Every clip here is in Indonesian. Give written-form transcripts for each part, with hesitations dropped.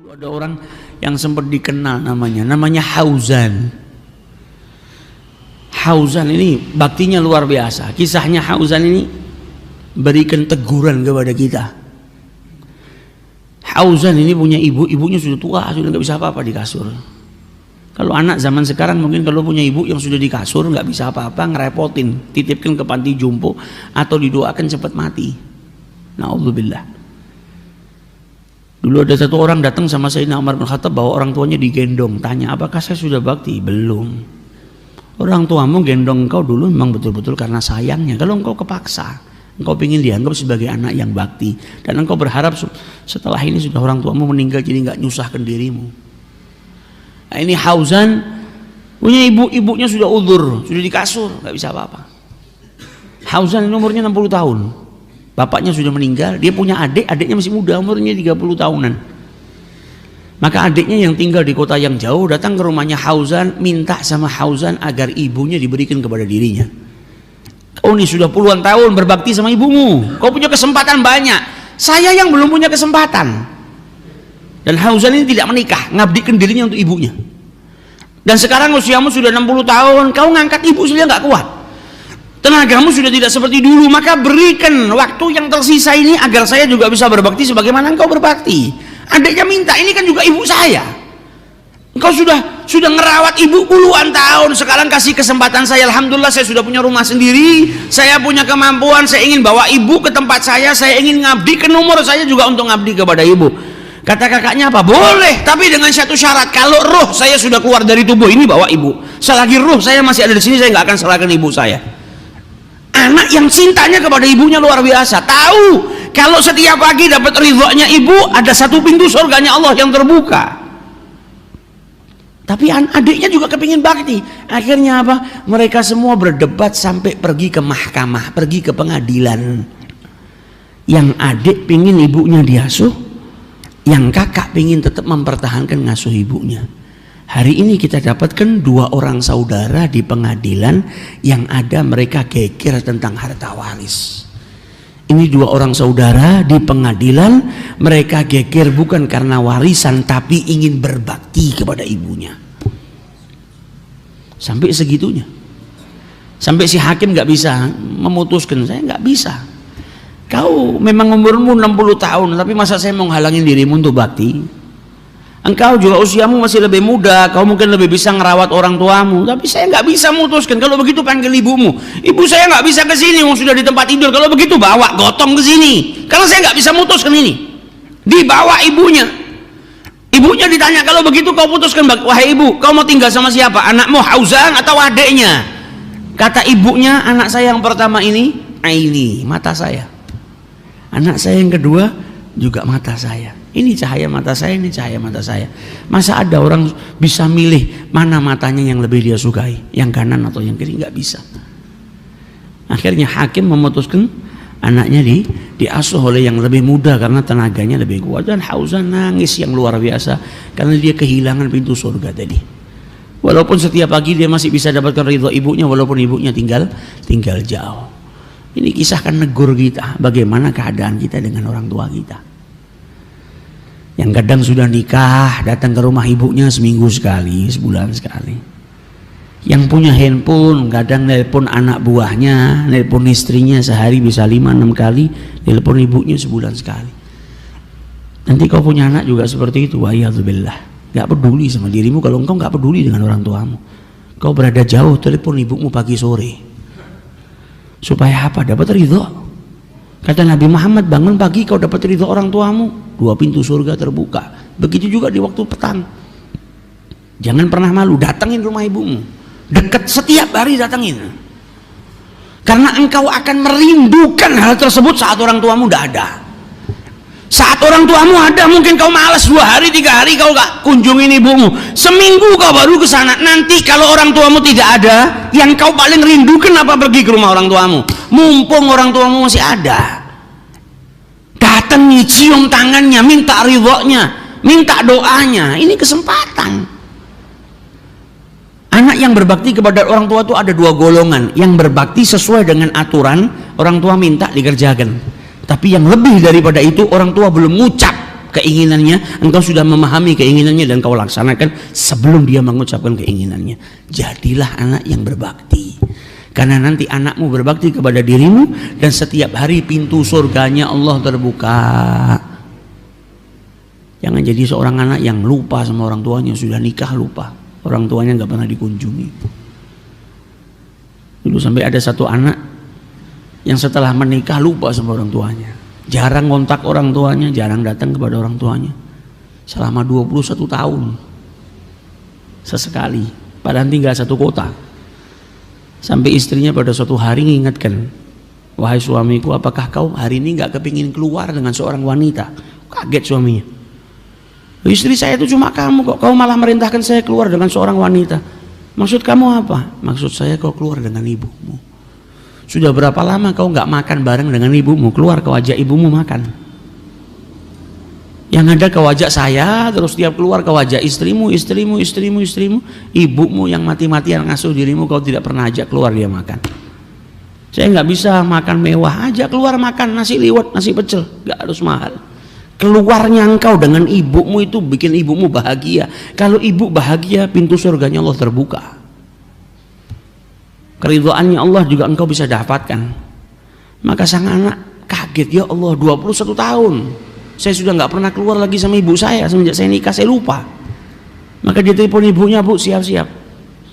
Ada orang yang sempat dikenal namanya Hauzan. Hauzan ini baktinya luar biasa. Kisahnya Hauzan ini berikan teguran kepada kita. Hauzan ini punya ibunya sudah tua, sudah nggak bisa apa-apa di kasur. Kalau anak zaman sekarang mungkin kalau punya ibu yang sudah di kasur nggak bisa apa-apa, ngerepotin, titipkan ke panti jompo atau didoakan cepat mati. Na'udzubillah. Dulu ada satu orang datang sama Sayyidina Umar bin Khattab bawa orang tuanya digendong, tanya apakah saya sudah bakti? Belum. Orang tuamu gendong engkau dulu memang betul-betul karena sayangnya. Kalau engkau kepaksa, engkau ingin dianggap sebagai anak yang bakti, dan engkau berharap setelah ini sudah orang tuamu meninggal jadi nggak nyusahkan dirimu. Nah, ini Hauzan punya ibunya sudah udzur, sudah di kasur, nggak bisa apa-apa. Hauzan ini umurnya 60 tahun. Bapaknya sudah meninggal, dia punya adiknya masih muda, umurnya 30 tahunan. Maka adiknya yang tinggal di kota yang jauh datang ke rumahnya Hauzan, minta sama Hauzan agar ibunya diberikan kepada dirinya. Kau ini sudah puluhan tahun berbakti sama ibumu, kau punya kesempatan banyak, saya yang belum punya kesempatan. Dan Hauzan ini tidak menikah, ngabdikan dirinya untuk ibunya. Dan sekarang usiamu sudah 60 tahun, kau ngangkat ibu sudah nggak kuat, tenagamu sudah tidak seperti dulu, maka berikan waktu yang tersisa ini agar saya juga bisa berbakti sebagaimana engkau berbakti. Adiknya minta, ini kan juga ibu saya, engkau sudah ngerawat ibu puluhan tahun, sekarang kasih kesempatan saya. Alhamdulillah saya sudah punya rumah sendiri, saya punya kemampuan, saya ingin bawa ibu ke tempat saya ingin ngabdikan umur saya juga untuk ngabdi kepada ibu. Kata kakaknya apa? Boleh, tapi dengan satu syarat, kalau roh saya sudah keluar dari tubuh ini bawa ibu, selagi roh saya masih ada di sini saya nggak akan serahkan ibu saya. Anak yang cintanya kepada ibunya luar biasa, tahu kalau setiap pagi dapat ridhonya ibu, ada satu pintu surganya Allah yang terbuka. Tapi adiknya juga kepingin bakti. Akhirnya apa? Mereka semua berdebat sampai pergi ke mahkamah, pergi ke pengadilan. Yang adik pingin ibunya diasuh, yang kakak pingin tetap mempertahankan ngasuh ibunya. Hari ini kita dapatkan dua orang saudara di pengadilan yang ada mereka geger tentang harta waris. Ini dua orang saudara di pengadilan, mereka geger bukan karena warisan tapi ingin berbakti kepada ibunya. Sampai segitunya. Sampai si hakim nggak bisa memutuskan, saya nggak bisa. Kau memang umurmu 60 tahun, tapi masa saya mau halangin dirimu untuk bakti? Engkau juga usiamu masih lebih muda, kau mungkin lebih bisa ngerawat orang tuamu, tapi saya nggak bisa memutuskan. Kalau begitu panggil ibumu. Ibu saya nggak bisa ke sini, sudah di tempat tidur. Kalau begitu bawa gotong ke sini. Kalau saya nggak bisa memutuskan ini, dibawa ibunya. Ibunya ditanya, kalau begitu kau putuskan, wahai ibu, kau mau tinggal sama siapa? Anakmu Hauzan atau adiknya? Kata ibunya, anak saya yang pertama ini mata saya. Anak saya yang kedua juga mata saya. Ini cahaya mata saya, ini cahaya mata saya. Masa ada orang bisa milih mana matanya yang lebih dia sukai, yang kanan atau yang kiri? Nggak bisa. Akhirnya hakim memutuskan anaknya diasuh oleh yang lebih muda karena tenaganya lebih kuat. Dan Hauzan nangis yang luar biasa karena dia kehilangan pintu surga tadi. Walaupun setiap pagi dia masih bisa dapatkan ridho ibunya, walaupun ibunya tinggal jauh. Ini kisah kan negur kita bagaimana keadaan kita dengan orang tua kita. Yang kadang sudah nikah datang ke rumah ibunya seminggu sekali, sebulan sekali. Yang punya handphone kadang nelpon anak buahnya, nelpon istrinya sehari bisa 5-6 kali, nelpon ibunya sebulan sekali. Nanti kau punya anak juga seperti itu, wa'iyadzubillah. Gak peduli sama dirimu kalau engkau gak peduli dengan orang tuamu. Kau berada jauh, telepon ibumu pagi sore. Supaya apa? Dapat ridho. Kata Nabi Muhammad, bangun pagi kau dapat ridho orang tuamu, 2 pintu surga terbuka. Begitu juga di waktu petang. Jangan pernah malu, datangin rumah ibumu. Dekat, setiap hari datangin. Karena engkau akan merindukan hal tersebut saat orang tuamu tidak ada. Saat orang tuamu ada, mungkin kau malas 2 hari, 3 hari kau gak kunjungin ibumu. Seminggu kau baru ke sana. Nanti kalau orang tuamu tidak ada, yang kau paling rindukan apa? Pergi ke rumah orang tuamu. Mumpung orang tuamu masih ada, datangi, cium tangannya, minta ridhonya, minta doanya. Ini kesempatan. Anak yang berbakti kepada orang tua itu ada 2 golongan. Yang berbakti sesuai dengan aturan, orang tua minta dikerjakan. Tapi yang lebih daripada itu, orang tua belum ngucap keinginannya, engkau sudah memahami keinginannya dan kau laksanakan sebelum dia mengucapkan keinginannya. Jadilah anak yang berbakti. Karena nanti anakmu berbakti kepada dirimu dan setiap hari pintu surganya Allah terbuka. Jangan jadi seorang anak yang lupa sama orang tuanya, sudah nikah lupa, orang tuanya nggak pernah dikunjungi. Dulu sampai ada satu anak yang setelah menikah lupa sama orang tuanya, jarang kontak orang tuanya, jarang datang kepada orang tuanya selama 21 tahun. Sesekali, padahal tinggal satu kota. Sampai istrinya pada suatu hari mengingatkan, wahai suamiku, apakah kau hari ini nggak kepingin keluar dengan seorang wanita? Kaget suaminya. Istri saya itu cuma kamu kok, kau malah merintahkan saya keluar dengan seorang wanita. Maksud kamu apa? Maksud saya kau keluar dengan ibumu. Sudah berapa lama kau nggak makan bareng dengan ibumu? Keluar kau ajak ibumu makan. Yang ada kau ajak saya, terus tiap keluar kau ajak istrimu. Ibumu yang mati-matian ngasuh dirimu kau tidak pernah ajak keluar dia makan. Saya nggak bisa makan mewah, ajak keluar makan nasi liwet, nasi pecel, nggak harus mahal. Keluarnya engkau dengan ibumu itu bikin ibumu bahagia. Kalau ibu bahagia, pintu surganya Allah terbuka. Keridhaannya Allah juga engkau bisa dapatkan. Maka sang anak kaget, ya Allah, 21 tahun saya sudah nggak pernah keluar lagi sama ibu saya. Semenjak saya nikah saya lupa. Maka dia telepon ibunya, Bu, siap-siap,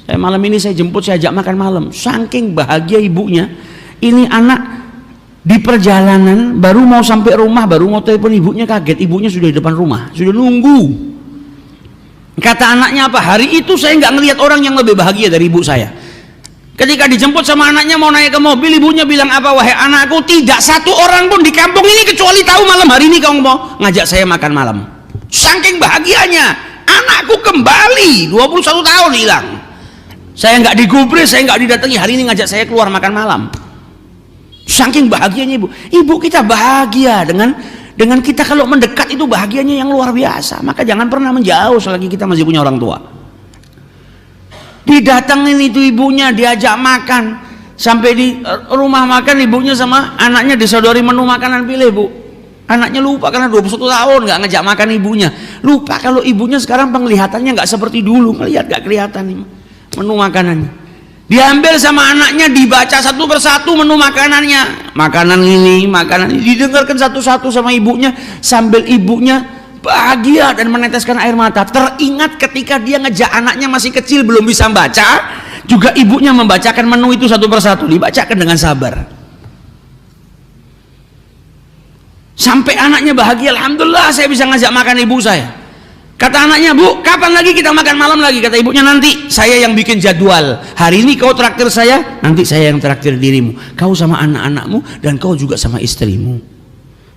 saya malam ini saya jemput, saya ajak makan malam. Saking bahagia ibunya, ini anak di perjalanan baru mau sampai rumah, baru mau telepon ibunya, kaget ibunya sudah di depan rumah, sudah nunggu. Kata anaknya apa? Hari itu saya nggak ngelihat orang yang lebih bahagia dari ibu saya. Ketika dijemput sama anaknya mau naik ke mobil, ibunya bilang apa? Wahai anakku, tidak satu orang pun di kampung ini kecuali tahu malam hari ini kamu mau ngajak saya makan malam. Saking bahagianya, anakku kembali 21 tahun hilang. Saya nggak digubris, saya nggak didatangi, hari ini ngajak saya keluar makan malam. Saking bahagianya ibu kita bahagia dengan kita kalau mendekat itu bahagianya yang luar biasa. Maka jangan pernah menjauh selagi kita masih punya orang tua. Didatengin itu ibunya, diajak makan, sampai di rumah makan ibunya sama anaknya disodori menu makanan, pilih Bu. Anaknya lupa karena 21 tahun nggak ngajak makan ibunya. Lupa kalau ibunya sekarang penglihatannya nggak seperti dulu, ngelihat nggak kelihatan nih menu makanannya. Diambil sama anaknya, dibaca satu persatu menu makanannya. Makanan ini, didengarkan satu-satu sama ibunya, sambil ibunya bahagia dan meneteskan air mata. Teringat ketika dia ngejak anaknya masih kecil belum bisa baca, juga ibunya membacakan menu itu satu persatu, dibacakan dengan sabar. Sampai anaknya bahagia, alhamdulillah saya bisa ngajak makan ibu saya. Kata anaknya, Bu, kapan lagi kita makan malam lagi? Kata ibunya, nanti saya yang bikin jadwal. Hari ini kau traktir saya, nanti saya yang traktir dirimu. Kau sama anak-anakmu dan kau juga sama istrimu.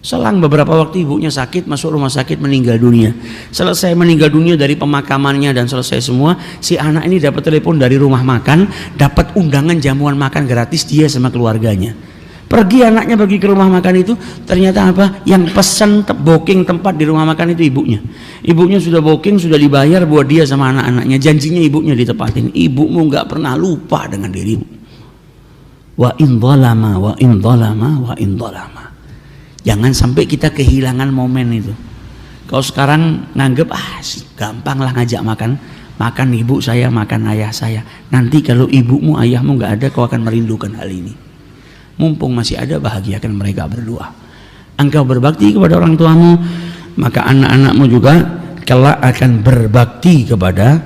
Selang beberapa waktu ibunya sakit, masuk rumah sakit, meninggal dunia. Selesai meninggal dunia dari pemakamannya dan selesai semua, si anak ini dapat telepon dari rumah makan, dapat undangan jamuan makan gratis dia sama keluarganya. Pergi anaknya pergi ke rumah makan itu, ternyata apa? Yang pesan booking tempat di rumah makan itu ibunya. Ibunya sudah booking, sudah dibayar buat dia sama anak-anaknya. Janjinya ibunya ditepatin. Ibumu nggak pernah lupa dengan dirimu. Wa in dhalama. Jangan sampai kita kehilangan momen itu. Kau sekarang nganggep gampang lah ngajak makan ibu saya, makan ayah saya. Nanti kalau ibumu, ayahmu nggak ada, kau akan merindukan hal ini. Mumpung masih ada, bahagiakan mereka berdua. Engkau berbakti kepada orang tuamu, maka anak-anakmu juga kelak akan berbakti kepada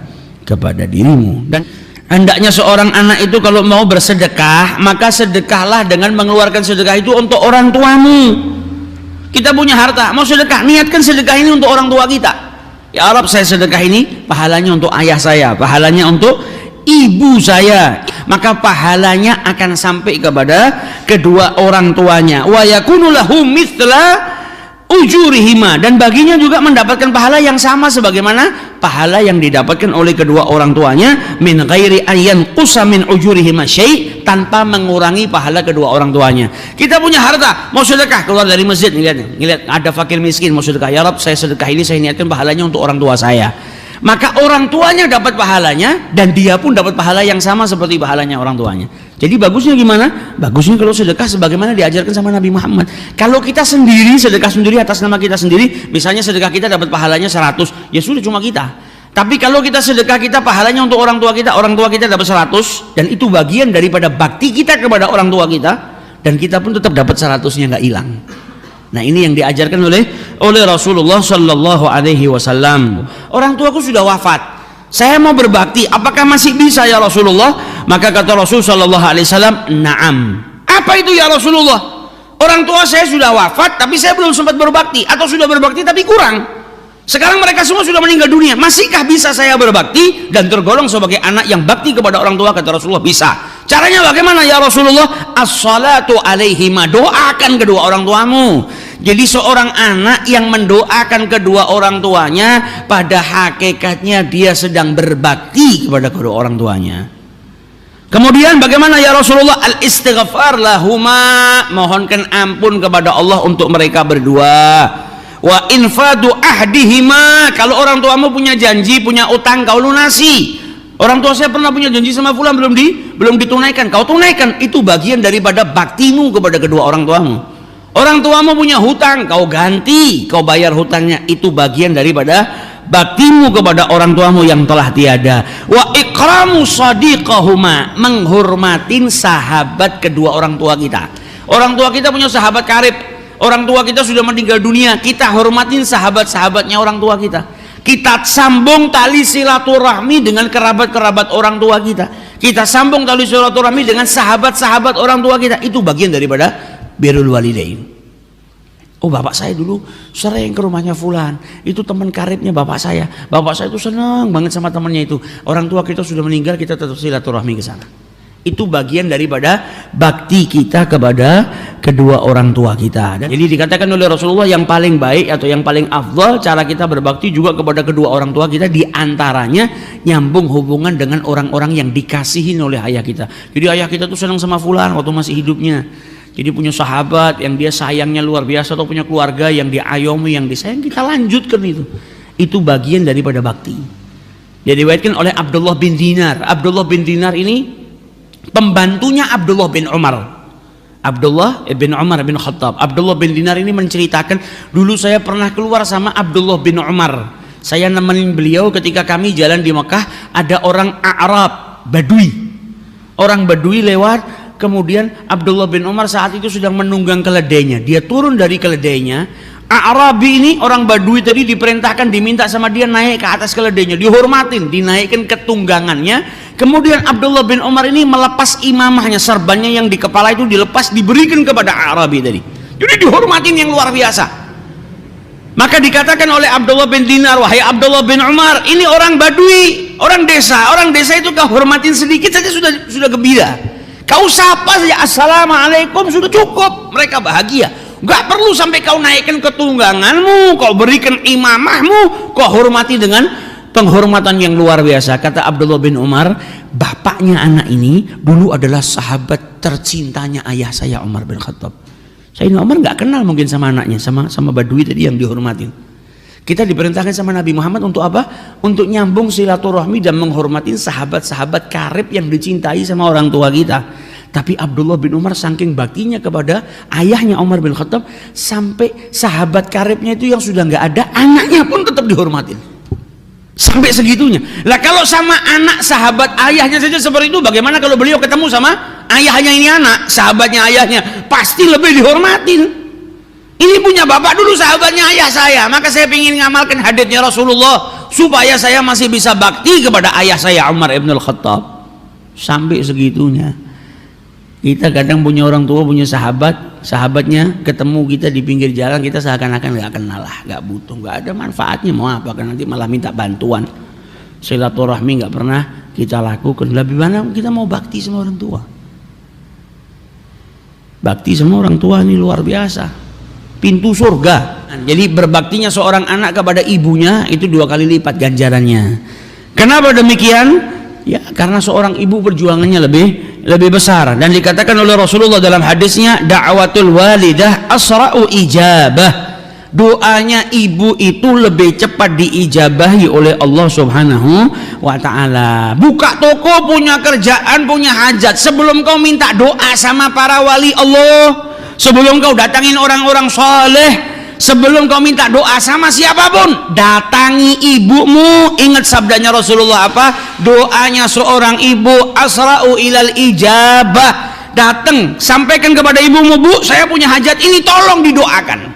dirimu. Dan hendaknya seorang anak itu kalau mau bersedekah, maka sedekahlah dengan mengeluarkan sedekah itu untuk orang tuamu. Kita punya harta, mau sedekah, niatkan sedekah ini untuk orang tua kita. Ya Allah, saya sedekah ini pahalanya untuk ayah saya, pahalanya untuk ibu saya, maka pahalanya akan sampai kepada kedua orang tuanya. Wa yakunu lahu mithla ujurihima, dan baginya juga mendapatkan pahala yang sama sebagaimana pahala yang didapatkan oleh kedua orang tuanya, min ghairi ayyan qusa min ujurihima syai', tanpa mengurangi pahala kedua orang tuanya. Kita punya harta, mau sedekah, keluar dari masjid, ngeliat ada fakir miskin mau sedekah, ya Rabb, saya sedekah ini saya niatkan pahalanya untuk orang tua saya. maka orang tuanya dapat pahalanya dan dia pun dapat pahala yang sama seperti pahalanya orang tuanya. Jadi bagusnya gimana? Bagusnya kalau sedekah sebagaimana diajarkan sama Nabi Muhammad. Kalau kita sendiri sedekah sendiri atas nama kita sendiri, misalnya sedekah kita dapat pahalanya 100, ya sudah cuma kita. Tapi kalau kita sedekah, kita pahalanya untuk orang tua kita dapat 100, dan itu bagian daripada bakti kita kepada orang tua kita, dan kita pun tetap dapat 100-nya, nggak hilang. Nah, ini yang diajarkan oleh Rasulullah Sallallahu Alaihi Wasallam. Orang tuaku sudah wafat, saya mau berbakti, apakah masih bisa ya Rasulullah? Maka kata Rasul Sallallahu Alaihi Wasallam, na'am. Apa itu ya Rasulullah? Orang tua saya sudah wafat, tapi saya belum sempat berbakti, atau sudah berbakti tapi kurang. Sekarang mereka semua sudah meninggal dunia, masihkah bisa saya berbakti dan tergolong sebagai anak yang bakti kepada orang tua? Kata Rasulullah, bisa. Caranya bagaimana ya Rasulullah? As-salatu alaihima, doakan kedua orang tuamu. Jadi seorang anak yang mendoakan kedua orang tuanya, pada hakikatnya dia sedang berbakti kepada kedua orang tuanya. Kemudian bagaimana ya Rasulullah? Al-istighfar lahuma, mohonkan ampun kepada Allah untuk mereka berdua. Wa infadu ahdihima, kalau orang tuamu punya janji, punya utang, kau lunasi. Orang tua saya pernah punya janji sama fulan, belum ditunaikan, kau tunaikan. Itu bagian daripada baktimu kepada kedua orang tuamu. Orang tuamu punya hutang, kau ganti, kau bayar hutangnya. Itu bagian daripada baktimu kepada orang tuamu yang telah tiada. Wa ikramu sadiqahuma, menghormatin sahabat kedua orang tua kita. Orang tua kita punya sahabat karib, orang tua kita sudah meninggal dunia, kita hormatin sahabat-sahabatnya orang tua kita. Kita sambung tali silaturahmi dengan kerabat-kerabat orang tua kita. Kita sambung tali silaturahmi dengan sahabat-sahabat orang tua kita. Itu bagian daripada birrul walidain. Oh, bapak saya dulu sering ke rumahnya fulan, itu teman karibnya bapak saya. Bapak saya itu senang banget sama temannya itu. Orang tua kita sudah meninggal, kita tetap silaturahmi ke sana. Itu bagian daripada bakti kita kepada kedua orang tua kita. Dan jadi dikatakan oleh Rasulullah, yang paling baik atau yang paling afdal cara kita berbakti juga kepada kedua orang tua kita, diantaranya nyambung hubungan dengan orang-orang yang dikasihin oleh ayah kita. Jadi ayah kita tuh senang sama fulan waktu masih hidupnya, jadi punya sahabat yang dia sayangnya luar biasa, atau punya keluarga yang diayomi, yang disayang, kita lanjutkan itu. Itu bagian daripada bakti. Jadi diriwayatkan oleh Abdullah bin Dinar. Abdullah bin Dinar ini pembantunya Abdullah bin Umar. Abdullah bin Umar bin Khattab. Abdullah bin Dinar ini menceritakan, dulu saya pernah keluar sama Abdullah bin Umar. Saya nemenin beliau ketika kami jalan di Mekah. Ada orang Arab, Badui. Orang Badui lewat. Kemudian Abdullah bin Umar saat itu sedang menunggang keledainya. Dia turun dari keledainya. Arabi ini, orang Badui tadi, diperintahkan, diminta sama dia naik ke atas keledainya, dihormatin, dinaikkan ke tunggangannya. Kemudian Abdullah bin Umar ini melepas imamahnya, serbannya yang di kepala itu dilepas, diberikan kepada Arabi tadi. Jadi dihormatin yang luar biasa. Maka dikatakan oleh Abdullah bin Dinar, wahai Abdullah bin Umar, ini orang Badui, orang desa. Orang desa itu kau hormatin sedikit saja sudah gembira. Kau sapa saja assalamualaikum sudah cukup, mereka bahagia. Gak perlu sampai kau naikkan ke tungganganmu, kau berikan imamahmu, kau hormati dengan penghormatan yang luar biasa. Kata Abdullah bin Umar, bapaknya anak ini dulu adalah sahabat tercintanya ayah saya, Umar bin Khattab. Sayyidina Umar gak kenal mungkin sama anaknya, sama Badui tadi yang dihormatin. Kita diperintahkan sama Nabi Muhammad untuk apa? Untuk nyambung silaturahmi dan menghormatin sahabat-sahabat karib yang dicintai sama orang tua kita. Tapi Abdullah bin Umar saking baktinya kepada ayahnya Umar bin Khattab, sampai sahabat karibnya itu yang sudah nggak ada, anaknya pun tetap dihormatin. Sampai segitunya. Lah kalau sama anak sahabat ayahnya saja seperti itu, bagaimana kalau beliau ketemu sama ayahnya ini anak, sahabatnya ayahnya, pasti lebih dihormatin. Ini punya bapak dulu sahabatnya ayah saya, maka saya ingin ngamalkan haditsnya Rasulullah supaya saya masih bisa bakti kepada ayah saya Umar ibn al-Khattab. Sampai segitunya. Kita kadang punya orang tua, punya sahabatnya ketemu kita di pinggir jalan, kita seakan-akan nggak kenal lah, nggak butuh, nggak ada manfaatnya, mau apa kan, nanti malah minta bantuan. Silaturahmi nggak pernah kita lakukan. Lebih mana kita mau bakti sama orang tua? Bakti sama orang tua ini luar biasa, pintu surga. Jadi berbaktinya seorang anak kepada ibunya itu 2 kali lipat ganjarannya. Kenapa demikian? Ya karena seorang ibu perjuangannya lebih besar. Dan dikatakan oleh Rasulullah dalam hadisnya, da'watul walidah asra'u ijabah. doanya ibu itu lebih cepat diijabahi oleh Allah Subhanahu wa ta'ala. Buka toko, punya kerjaan, punya hajat, sebelum kau minta doa sama para wali Allah, sebelum kau datangin orang-orang soleh, sebelum kau minta doa sama siapapun, datangi ibumu. Ingat sabdanya Rasulullah apa? Doanya seorang ibu asra'u ilal ijabah. Datang, sampaikan kepada ibumu, Bu, saya punya hajat ini, tolong didoakan.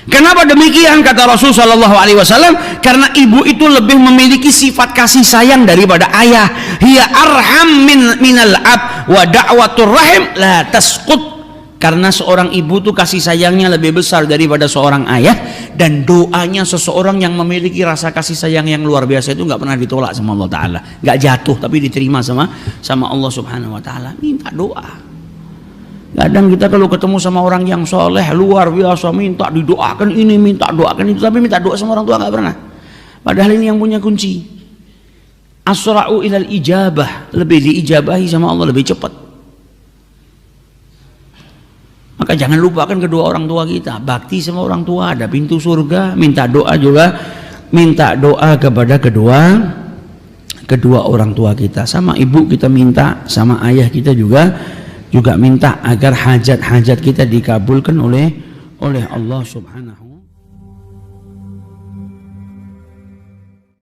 Kenapa demikian kata Rasul sallallahu alaihi wasallam? Karena ibu itu lebih memiliki sifat kasih sayang daripada ayah. Hiya arham minal ab wa da'watur rahim la tasqut. Karena seorang ibu tuh kasih sayangnya lebih besar daripada seorang ayah, dan doanya seseorang yang memiliki rasa kasih sayang yang luar biasa itu nggak pernah ditolak sama Allah Ta'ala, nggak jatuh tapi diterima sama Allah Subhanahu Wa Ta'ala. Minta doa. Kadang kita kalau ketemu sama orang yang soleh luar biasa, minta didoakan ini, minta doakan itu, tapi minta doa sama orang tua nggak pernah. Padahal ini yang punya kunci. Asra'u ilal ijabah, lebih diijabahi sama Allah lebih cepat. Maka jangan lupakan kedua orang tua kita, bakti sama orang tua, ada pintu surga. Minta doa juga, minta doa kepada kedua orang tua kita. Sama ibu kita minta, sama ayah kita juga minta agar hajat-hajat kita dikabulkan oleh Allah Subhanahu